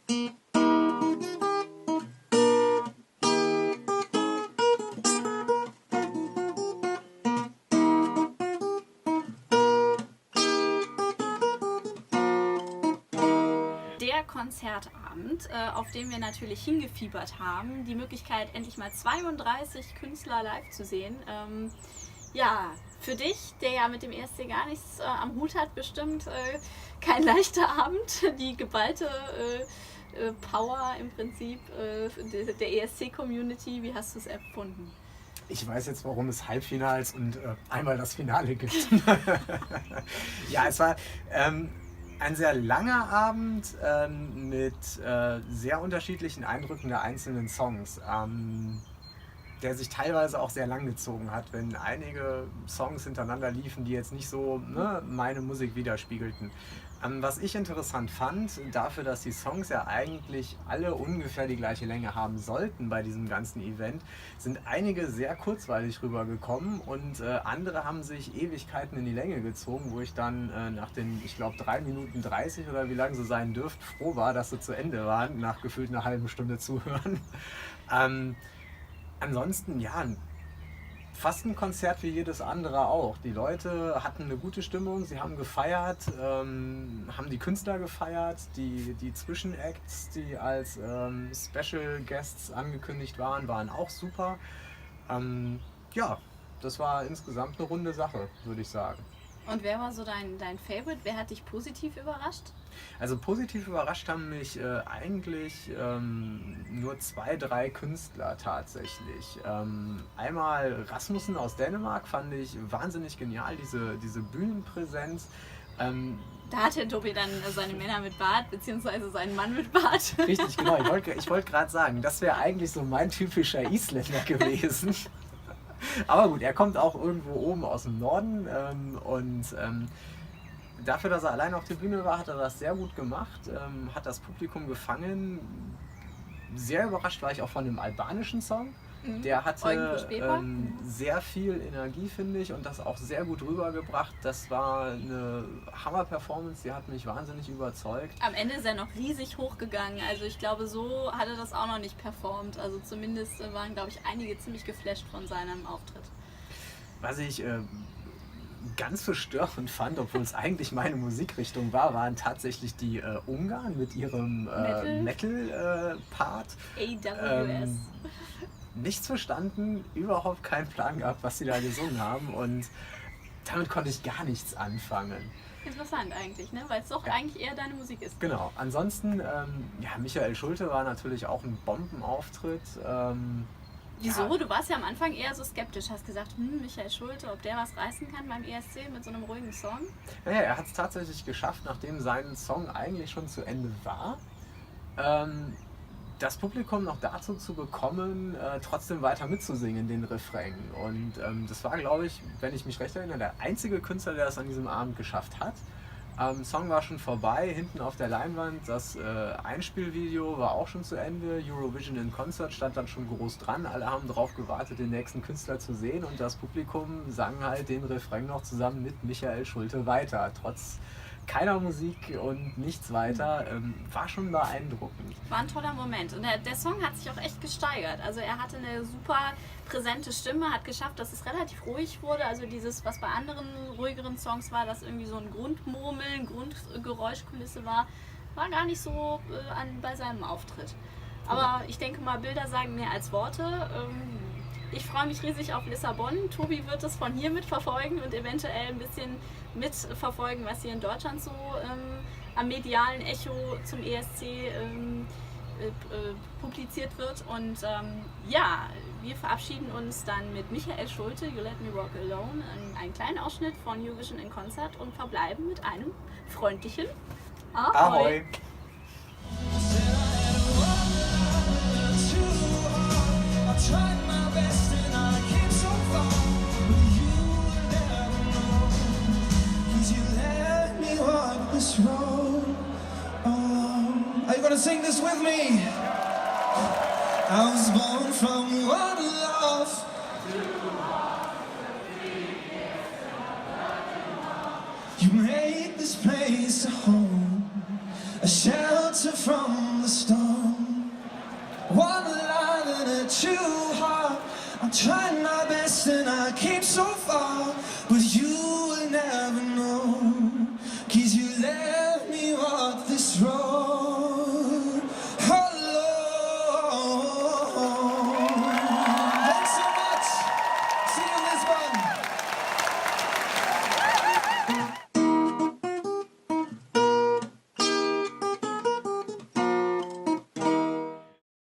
Der Konzertabend, auf den wir natürlich hingefiebert haben, die Möglichkeit, endlich mal 32 Künstler live zu sehen. Ja, für dich, der ja mit dem ESC gar nichts am Hut hat, bestimmt kein leichter Abend. Die geballte Power im Prinzip der ESC-Community. Wie hast du es empfunden? Ich weiß jetzt, warum es Halbfinals und einmal das Finale gibt. Ja, es war ein sehr langer Abend mit sehr unterschiedlichen Eindrücken der einzelnen Songs, der sich teilweise auch sehr lang gezogen hat, wenn einige Songs hintereinander liefen, die jetzt nicht so meine Musik widerspiegelten. Was ich interessant fand, dafür, dass die Songs ja eigentlich alle ungefähr die gleiche Länge haben sollten bei diesem ganzen Event, sind einige sehr kurzweilig rübergekommen und andere haben sich Ewigkeiten in die Länge gezogen, wo ich dann nach den, ich glaube 3 Minuten 30 oder wie lang sie sein dürften, froh war, dass sie zu Ende waren, nach gefühlt einer halben Stunde zuhören. Ansonsten, ja, fast ein Konzert wie jedes andere auch. Die Leute hatten eine gute Stimmung, sie haben gefeiert, haben die Künstler gefeiert, die Zwischenacts, die als Special Guests angekündigt waren, waren auch super. Ja, das war insgesamt eine runde Sache, würde ich sagen. Und wer war so dein Favorite? Wer hat dich positiv überrascht? Also positiv überrascht haben mich eigentlich nur 2, 3 Künstler tatsächlich. Einmal Rasmussen aus Dänemark fand ich wahnsinnig genial, diese Bühnenpräsenz. Da hat der Tobi dann seine Männer mit Bart, beziehungsweise seinen Mann mit Bart. Richtig, genau. Ich wollte gerade sagen, das wäre eigentlich so mein typischer Isländer gewesen. Aber gut, er kommt auch irgendwo oben aus dem Norden und dafür, dass er allein auf der Bühne war, hat er das sehr gut gemacht, hat das Publikum gefangen. Sehr überrascht war ich auch von dem albanischen Song. Der hatte sehr viel Energie, finde ich, und das auch sehr gut rübergebracht. Das war eine Hammer-Performance, die hat mich wahnsinnig überzeugt. Am Ende ist er noch riesig hochgegangen, also ich glaube, so hat er das auch noch nicht performt. Also zumindest waren, glaube ich, einige ziemlich geflasht von seinem Auftritt. Was ich ganz verstörend fand, obwohl es eigentlich meine Musikrichtung war, waren tatsächlich die Ungarn mit ihrem Metal-Part. AWS. Nichts verstanden, überhaupt keinen Plan gehabt, was sie da gesungen haben, und damit konnte ich gar nichts anfangen. Interessant eigentlich, ne? Weil es doch eigentlich eher deine Musik ist. Genau. Ansonsten, ja, Michael Schulte war natürlich auch ein Bombenauftritt. Wieso? Ja. Du warst ja am Anfang eher so skeptisch, hast gesagt, Michael Schulte, ob der was reißen kann beim ESC mit so einem ruhigen Song? Naja, er hat es tatsächlich geschafft, nachdem sein Song eigentlich schon zu Ende war, das Publikum noch dazu zu bekommen, trotzdem weiter mitzusingen, den Refrain. Und das war, glaube ich, wenn ich mich recht erinnere, der einzige Künstler, der das an diesem Abend geschafft hat. Song war schon vorbei, hinten auf der Leinwand, das Einspielvideo war auch schon zu Ende, Eurovision in Concert stand dann schon groß dran, alle haben darauf gewartet, den nächsten Künstler zu sehen, und das Publikum sang halt den Refrain noch zusammen mit Michael Schulte weiter, trotz keiner Musik und nichts weiter, war schon beeindruckend. War ein toller Moment, und der Song hat sich auch echt gesteigert. Also er hatte eine super präsente Stimme, hat geschafft, dass es relativ ruhig wurde. Also dieses, was bei anderen ruhigeren Songs war, dass irgendwie so ein Grundmurmeln, Grundgeräuschkulisse war gar nicht so bei seinem Auftritt. Aber ich denke mal, Bilder sagen mehr als Worte. Ich freue mich riesig auf Lissabon. Tobi wird es von hier mitverfolgen und eventuell ein bisschen mitverfolgen, was hier in Deutschland so am medialen Echo zum ESC publiziert wird. Und ja, wir verabschieden uns dann mit Michael Schulte, You Let Me Walk Alone, einen kleinen Ausschnitt von Eurovision in Concert, und verbleiben mit einem freundlichen Ahoi! Ahoi. Are you gonna sing this with me? I was born from one love. You made this place a home, a shelter from the storm. I'm trying my best and I came so far, but you will never